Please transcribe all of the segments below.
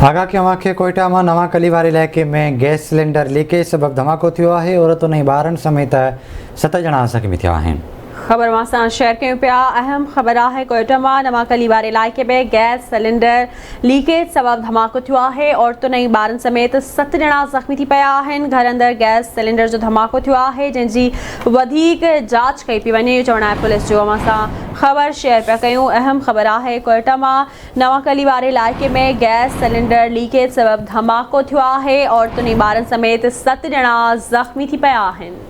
आगा के कोयटा में नवा कलीवार इलाके में गैस सिलेंडर लीकेज सबब धमाको थियो है। औरतुन ऐं ॿारनि समेत 7 ॼणा ज़ख़्मी थिया आहिनि। खबर मां शेयर कयूं पिया। अहम ख़बर है कोयटा में नवा कलीवार इलाके में गैस सिलेंडर लीकेज सबब धमाको थियो है। औरतुन ऐं ॿारनि समेत 7 ॼणा ज़ख़्मी थी पिया आहिनि। घर अंदर गैस सिलेंडर जो धमाको थियो है, जंहिंजी वधीक जांच कई पई वञे, चवण आहे पुलिस जो। असां ख़बर शेयर पिया कयूं। अहम ख़बर है कोयटा में नवा कलीवार इलाके में गैस सिलेंडर लीकेज सबब धमाको थियो है। औरतुन ऐं ॿारनि समेत 7 ॼणा ज़ख़्मी थी पिया आहिनि।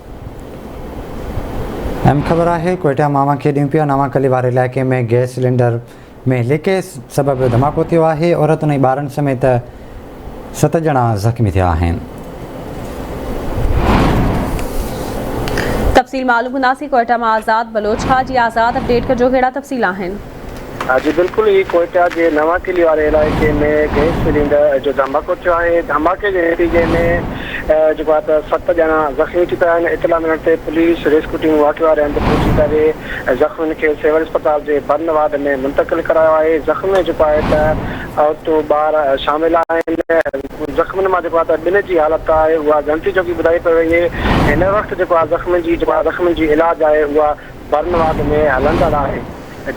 अहम ख़बर है कोयटा मामा के ॾियूं पिया। नवा कलीवार इलाके में गैस सिलेंडर में लीकेज सबब धमाको थियो है। औरतुन ऐं ॿारनि समेत 7 ॼणा ज़ख़्मी थिया आहिनि। तफ़सील मालूम कंदासीं। कोयटा में आज़ाद बलोच जी आज़ाद अपडेट कजो, कहिड़ा तफ़सील आहिनि? जी बिल्कुल ही कोयटा के नवा किली वाले इलाके में गैस सिलेंडर जो धमाको थियो है। धमाके के नतीजे में जो 7 ॼणा ज़ख़्मी थी पिया आहिनि। इतला मिलण ते पुलिस रेस्क्यू टीम वाक़े वारे हंधि पहुची करे ज़ख़्मियुनि खे सिविल अस्पताल के बर्न वार्ड में मुंतक़िल करायो है। ज़ख़्मी जो है औरतूं ॿार शामिल आहिनि। ज़ख़्मियुनि मां ॿिनि जी हालत है उहा गंभीर जो की ॿुधाई पई वई है। हिन वक़्तु ज़ख़्मियुनि जी इलाज है उहा बर्न वार्ड में हलंदड़ है।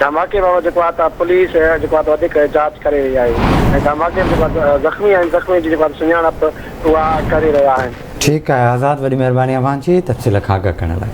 धमाके बाबत पुलिस वधीक जांच करे रही है। धमाके में ज़ख़्मी आहिनि, ज़ख़्मी जी सुञाणप उहा करे रहिया आहिनि। ठीक है आज़ाद, वॾी महिरबानी अव्हां जी तफ़सील खां आगाह करण लाइ।